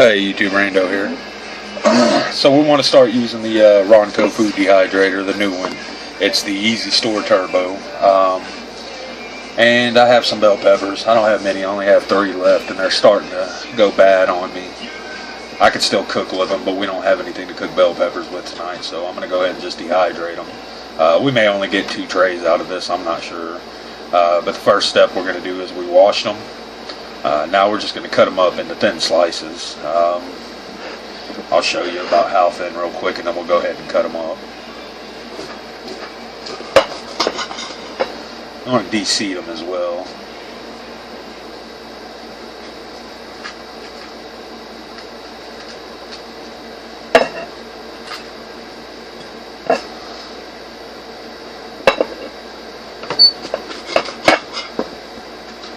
Hey YouTube, Rando here. So we want to start using the Ronco food dehydrator, the new one. It's the Easy Store Turbo. And I have some bell peppers. I don't have many, I only have 3 left, and they're starting to go bad on me. I could still cook with them, but we don't have anything to cook bell peppers with tonight, so I'm going to go ahead and just dehydrate them. We may only get 2 trays out of this, I'm not sure. But the first step we're going to do is we wash them. Now we're just going to cut them up into thin slices. I'll show you about how thin real quick, and then we'll go ahead and cut them up. I want to de-seed them as well.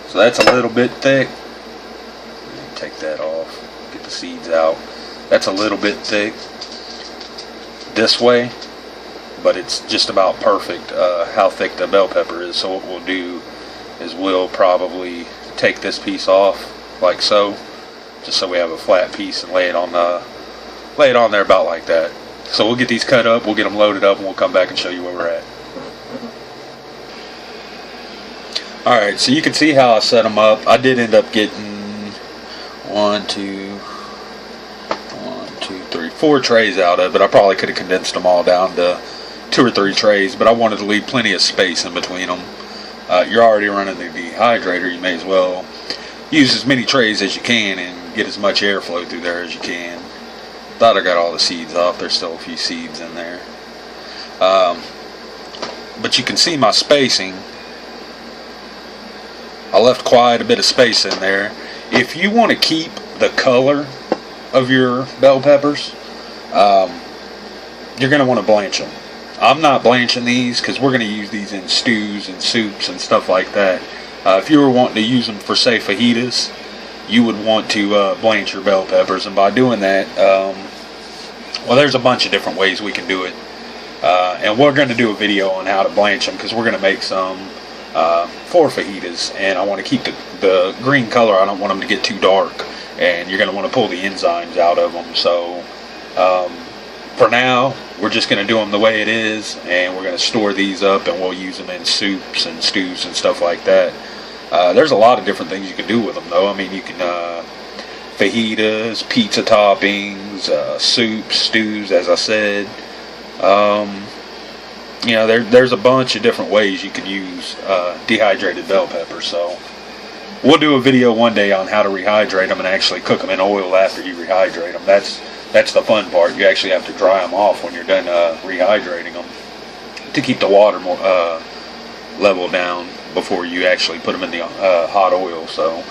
So that's a little bit thick. Take that off, get the seeds out. That's a little bit thick this way, but it's just about perfect how thick the bell pepper is. So what we'll do is we'll probably take this piece off like so, just so we have a flat piece, and lay it on there about like that. So we'll get these cut up, we'll get them loaded up, and we'll come back and show you where we're at. Alright, so you can see how I set them up. I did end up getting 4 trays out of it. I probably could have condensed them all down to 2 or 3 trays, but I wanted to leave plenty of space in between them. You're already running the dehydrator, you may as well use as many trays as you can and get as much airflow through there as you can. Thought I got all the seeds off. There's still a few seeds in there. But you can see my spacing. I left quite a bit of space in there. If you want to keep the color of your bell peppers, you're going to want to blanch them. I'm not blanching these because we're going to use these in stews and soups and stuff like that. If you were wanting to use them for, say, fajitas, you would want to blanch your bell peppers. And by doing that, well, there's a bunch of different ways we can do it. And we're going to do a video on how to blanch them because we're going to make some for fajitas, and I want to keep the green color. I don't want them to get too dark, and you're going to want to pull the enzymes out of them. So for now, we're just going to do them the way it is, and we're going to store these up, and we'll use them in soups and stews and stuff like that. There's a lot of different things you can do with them, though. I mean, you can fajitas, pizza toppings, soups, stews, as I said. You know, there's a bunch of different ways you can use dehydrated bell peppers. So we'll do a video one day on how to rehydrate them and actually cook them in oil after you rehydrate them. That's the fun part. You actually have to dry them off when you're done rehydrating them to keep the water more level down before you actually put them in the hot oil. So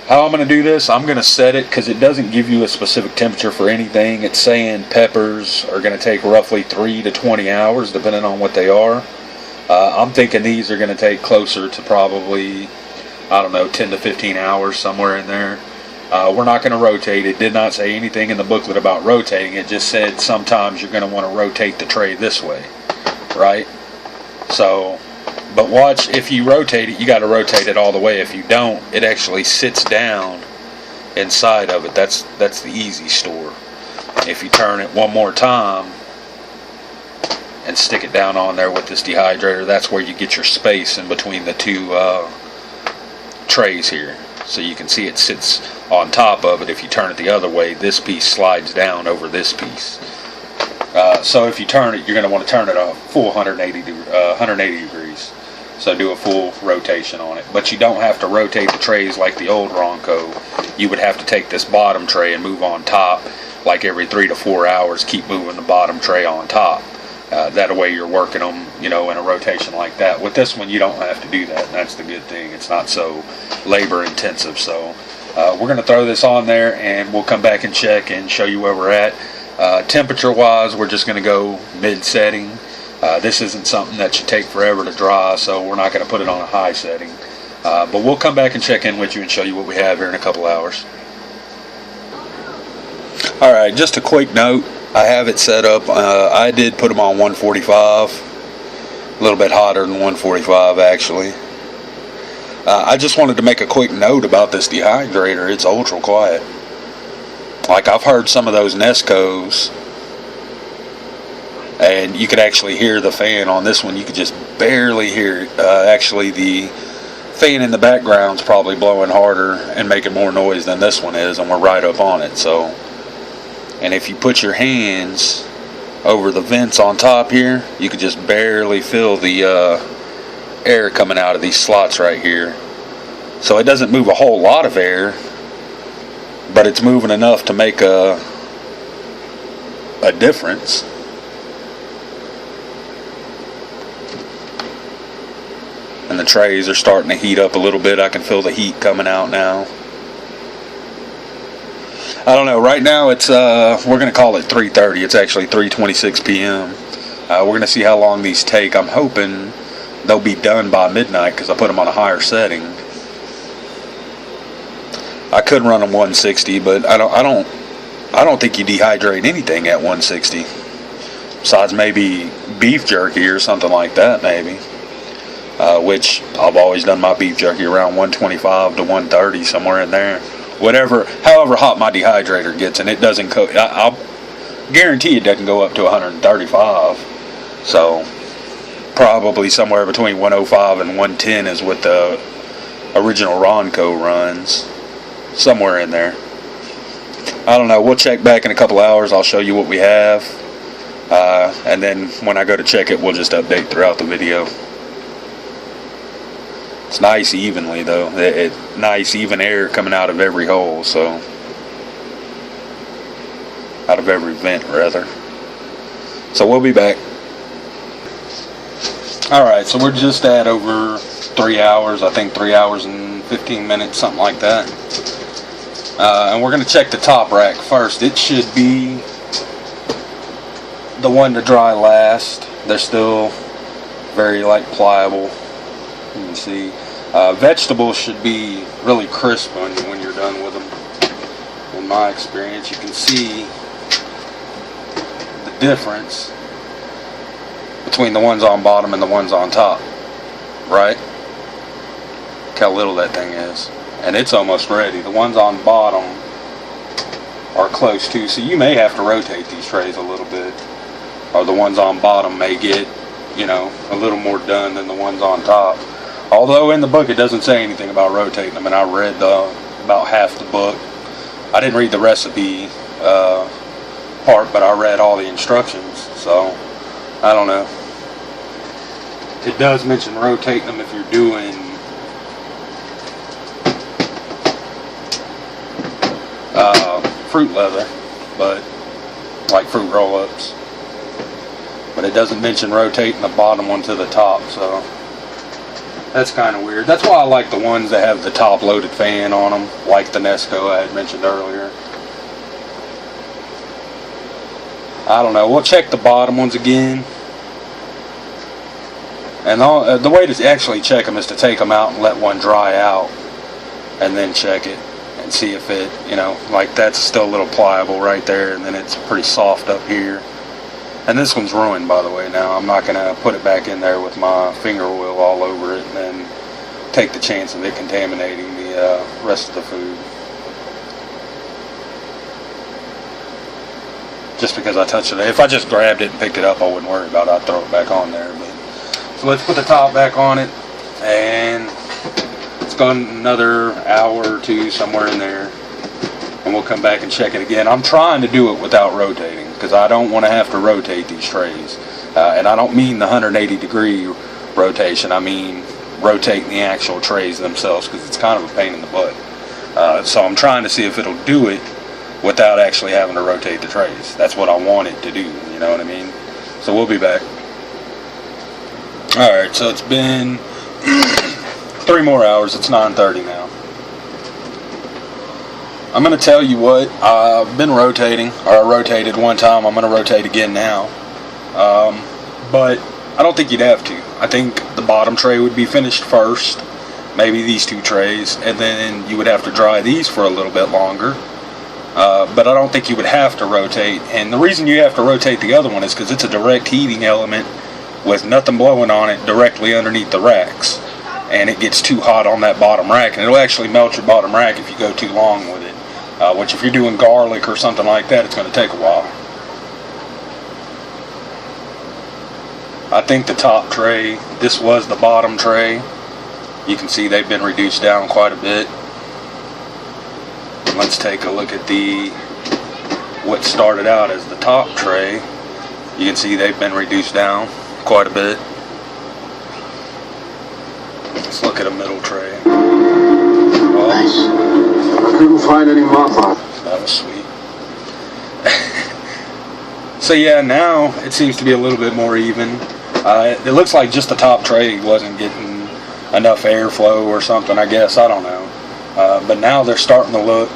how I'm going to do this, I'm going to set it because it doesn't give you a specific temperature for anything. It's saying peppers are going to take roughly 3 to 20 hours depending on what they are. I'm thinking these are going to take closer to probably, I don't know, 10 to 15 hours, somewhere in there. We're not going to rotate. It did not say anything in the booklet about rotating. It just said sometimes you're going to want to rotate the tray this way, right? So, but watch, if you rotate it, you got to rotate it all the way. If you don't, it actually sits down inside of it. That's the Easy Store. If you turn it one more time and stick it down on there with this dehydrator, that's where you get your space in between the 2 trays here. So you can see it sits on top of it. If you turn it the other way, this piece slides down over this piece. So if you turn it, you're going to want to turn it a full 180 degrees. So do a full rotation on it. But you don't have to rotate the trays like the old Ronco. You would have to take this bottom tray and move on top. Like every 3 to 4 hours, keep moving the bottom tray on top. That way you're working them, you know, in a rotation like that. With this one, you don't have to do that. And that's the good thing. It's not so labor intensive. So we're going to throw this on there, and we'll come back and check and show you where we're at. Temperature wise, we're just going to go mid setting. This isn't something that should take forever to dry, so we're not going to put it on a high setting. But we'll come back and check in with you and show you what we have here in a couple hours. Alright, just a quick note. I have it set up. I did put them on 145. A little bit hotter than 145 actually. I just wanted to make a quick note about this dehydrator. It's ultra quiet. Like I've heard some of those Nescos, and you could actually hear the fan. On this one you could just barely hear it. Actually the fan in the background's probably blowing harder and making more noise than this one is, and we're right up on it. So, and if you put your hands over the vents on top here, you could just barely feel the air coming out of these slots right here. So it doesn't move a whole lot of air, but it's moving enough to make a difference. And the trays are starting to heat up a little bit. I can feel the heat coming out now. I don't know. Right now it's we're going to call it 3:30. It's actually 3:26 p.m. We're going to see how long these take. I'm hoping they'll be done by midnight because I put them on a higher setting. I could run them 160, but I don't think you dehydrate anything at 160. Besides maybe beef jerky or something like that, maybe. Which I've always done my beef jerky around 125 to 130, somewhere in there. However hot my dehydrator gets, and it doesn't cook. I'll guarantee it doesn't go up to 135. So probably somewhere between 105 and 110 is what the original Ronco runs. Somewhere in there. I don't know. We'll check back in a couple hours. I'll show you what we have. And then when I go to check it, we'll just update throughout the video. It's nice evenly though. Nice even air coming out of every hole, so out of every vent rather. So we'll be back. Alright, so we're just at over 3 hours. I think 3 hours and 15 minutes, something like that. And we're going to check the top rack first. It should be the one to dry last. They're still very pliable. You can see vegetables should be really crisp when you're done with them. In my experience, you can see the difference between the ones on bottom and the ones on top, right? Look how little that thing is, and it's almost ready. The ones on bottom are close to, so you may have to rotate these trays a little bit, or the ones on bottom may get, a little more done than the ones on top. Although in the book it doesn't say anything about rotating them, and I read about half the book. I didn't read the recipe part, but I read all the instructions, so I don't know. It does mention rotating them if you're doing fruit leather, but like fruit roll-ups. But it doesn't mention rotating the bottom one to the top, so that's kind of weird. That's why I like the ones that have the top loaded fan on them, like the Nesco I had mentioned earlier. I don't know. We'll check the bottom ones again. And the way to actually check them is to take them out and let one dry out, and then check it and see if it, that's still a little pliable right there, and then it's pretty soft up here. And this one's ruined, by the way, now. I'm not going to put it back in there with my finger oil all over it and then take the chance of it contaminating the rest of the food. Just because I touched it. If I just grabbed it and picked it up, I wouldn't worry about it. I'd throw it back on there. So let's put the top back on it, and it's gone another hour or two, somewhere in there, and we'll come back and check it again. I'm trying to do it without rotating, because I don't want to have to rotate these trays. And I don't mean the 180-degree rotation. I mean rotating the actual trays themselves, because it's kind of a pain in the butt. So I'm trying to see if it'll do it without actually having to rotate the trays. That's what I want it to do, you know what I mean? So we'll be back. Alright, so it's been 3 more hours. It's 9:30 now. I'm going to tell you what, I've been rotating, or I rotated one time. I'm going to rotate again now. But I don't think you'd have to. I think the bottom tray would be finished first, maybe these 2 trays, and then you would have to dry these for a little bit longer. But I don't think you would have to rotate. And the reason you have to rotate the other one is because it's a direct heating element with nothing blowing on it directly underneath the racks. And it gets too hot on that bottom rack, and it'll actually melt your bottom rack if you go too long with it. which if you're doing garlic or something like that, it's going to take a while. I think the top tray, this was the bottom tray. You can see they've been reduced down quite a bit. Let's take a look at what started out as the top tray. You can see they've been reduced down quite a bit. Let's look at a middle tray. Well, nice. I couldn't find any moth on. That was sweet. So yeah, now it seems to be a little bit more even. It looks like just the top tray wasn't getting enough airflow or something, I guess. I don't know. But now they're starting to look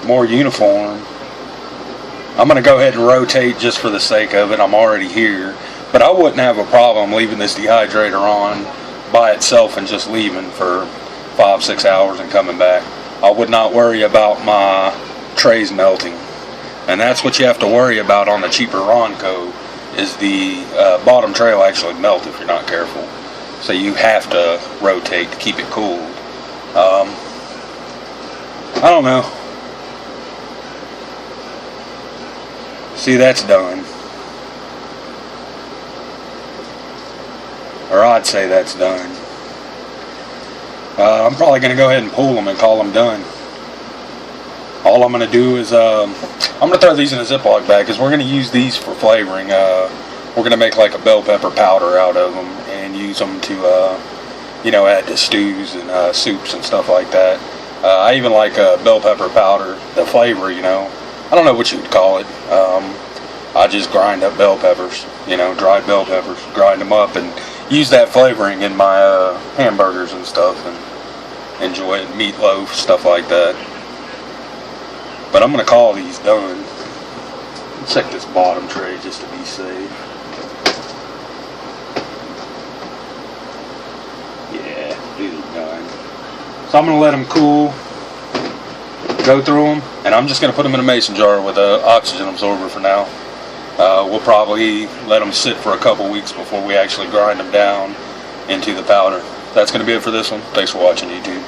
more uniform. I'm going to go ahead and rotate just for the sake of it. I'm already here. But I wouldn't have a problem leaving this dehydrator on by itself and just leaving for 5-6 hours and coming back. I would not worry about my trays melting. And that's what you have to worry about on the cheaper Ronco, is the bottom tray will actually melt if you're not careful. So you have to rotate to keep it cooled. I don't know. See, that's done. Or I'd say that's done. I'm probably going to go ahead and pull them and call them done. All I'm going to do is, I'm going to throw these in a Ziploc bag because we're going to use these for flavoring. We're going to make like a bell pepper powder out of them and use them to, you know, add to stews and soups and stuff like that. I even like bell pepper powder, the flavor, you know. I don't know what you would call it. I just grind up bell peppers, you know, dried bell peppers, grind them up and use that flavoring in my hamburgers and stuff and enjoy it, meatloaf, stuff like that. But I'm going to call these done. Check this bottom tray just to be safe. Yeah, these are done. So I'm going to let them cool, go through them, and I'm just going to put them in a mason jar with an oxygen absorber for now. We'll probably let them sit for a couple weeks before we actually grind them down into the powder. That's going to be it for this one. Thanks for watching, YouTube.